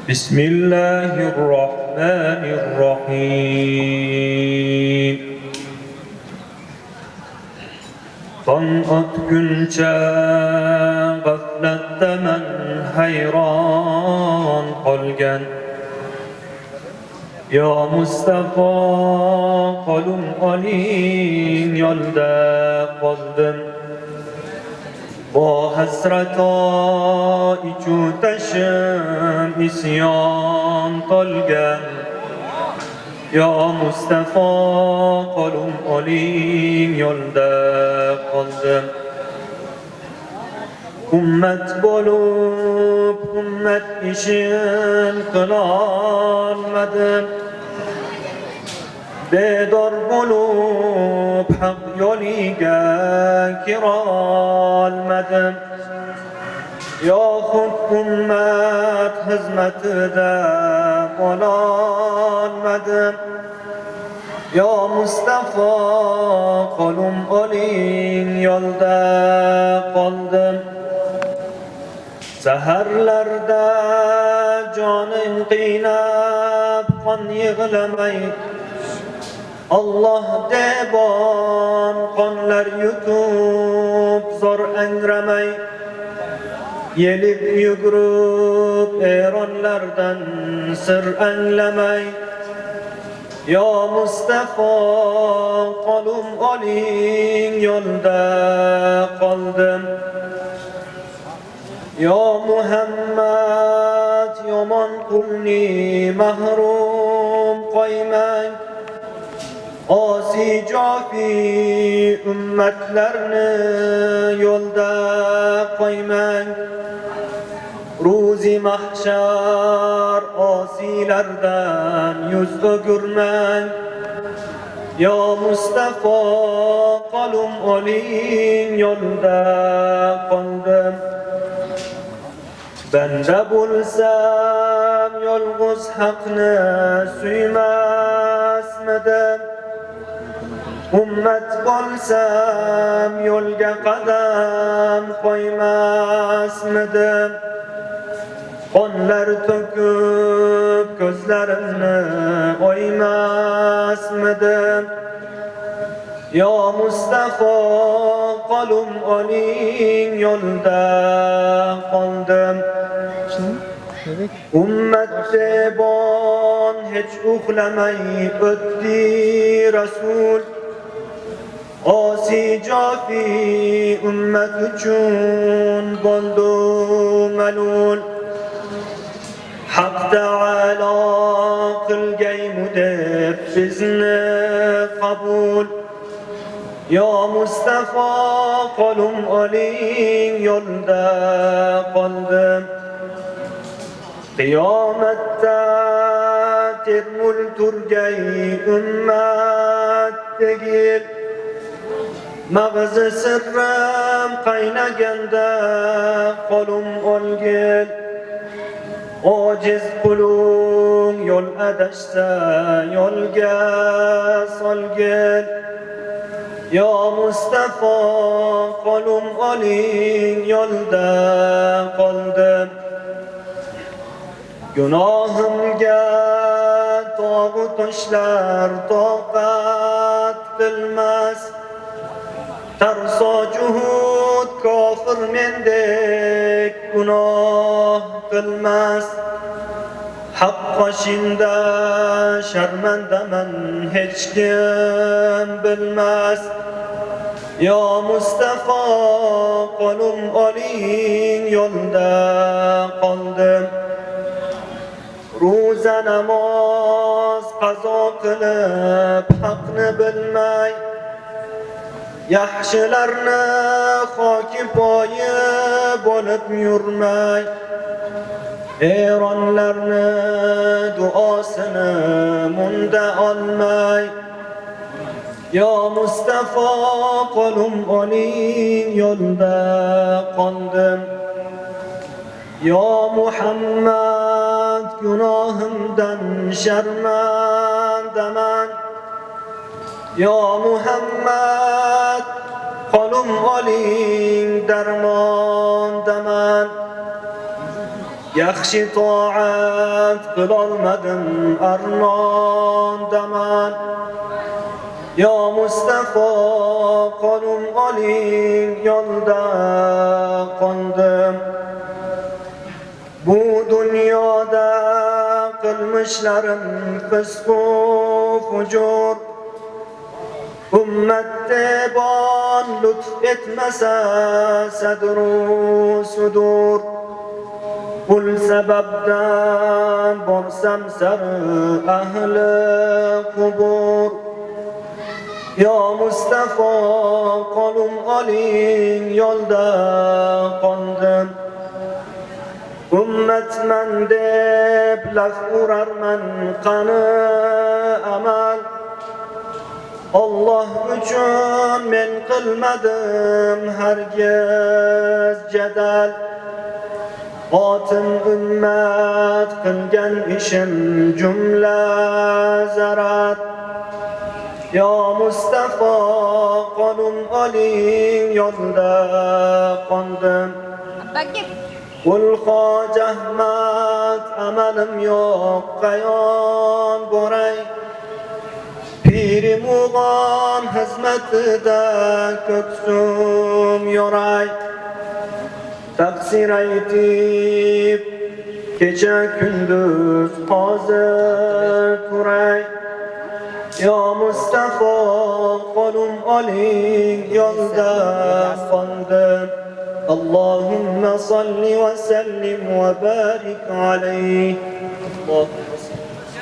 بسم الله الرحمن الرحيم Tong otguncha g'aflatda man hayron qolgan Ya Mustafa qo'lim oling yo'lda qoldim Bu hasrato ichu tashim isyon qolgan Ya Mustafa qo'lim oling yo'lda qoldim Ummat bo'lib ummat ishin qilolmadim Bedor bo'lib haq yo'liga kirolmadim Yoxud ummat xizmatida bo'lolmadim Ya Mustafa qo'lim oling yo'lda qoldim Saharlarda jonim qiynab qon yig'lamay Allah debon qonlar yutib zor angramay Yelib yugurib eronlardan sir anglamay Ya Mustafa qo'lim oling yo'lda qoldim Ya Muhammad yomon qulni mahrum qo'ymang Osi jofi ummatlarni yo'lda qo'ymang Ruzi mahshar osilardan yuz o'girmang Ya Mustafa qo'lim oling yo'lda qoldim Banda bo'lsam yolg'iz haqni suymasmidim Ummat bo'lsam yo'lga qadam qo'ymasmidim Qonlar to'kib ko'zlarimni o'ymasmidim Ya Mustafa qo'lim oling yo'lda qoldim Ummat debon hech uxlamay o'tdi Rasul Osi jofi ummat uchun bo'ldi malul Haq Ta'ala qilgaymu deb bizni qabul Ya Mustafa qo'lim oling yo'lda qoldim Qiyomatda termul turgay ummat degil Mag'zi sirrim qaynaganda qo'lim olgil Ojiz qulum yo'l adashsa yo'lga solgil Ya Mustafa qo'lim oling yo'lda qoldim Gunohimga tog'u toshlar toqat qilmas Tarso juhud kofir mendek gunoh qilmas Haq qo'shinda sharmandaman hech kim bilmas Ya Mustafa qo'lim oling yo'lda qoldim Ro'za namoz qazo qilib haqni bilmay Yaxshilarni xoki poyi bo'lib yurmay Eronlarni duosini munda olmay Ya Mustafa qo'lim oling yo'lda qoldim Ya Muhammad gunohimdan sharmandaman Ya Muhammad qo'lim oling darmondaman Yaxshi toat qilolmadim armondaman. Ya Mustafa qonum oling yo'lda qondim. Bu dunyoda qilmishlarim fisqu fujur. Ummatda bon lutf etmasa sadru sudur. Pul sababdan borsam sari ahli qubur. Ya Mustafa qonum oling yo'lda qondim. Ummatman deb laf urarman qani amal. Allah uchun men qilmadim hargiz jadal. Otim ummat qilgan ishim jumla zarar. Ya Mustafa qonum oling yo'lda qondim. Qul Hoji Ahmad amalim yo'q qayon boray. Pirim o'g'on xizmatida ko'ksum yoray. Taqsir aytib kecha kunduz hozir turay. Ya Mustafa qonum oling yo'lda qondim. Allahumma salli wa sallim wa barik alayhi.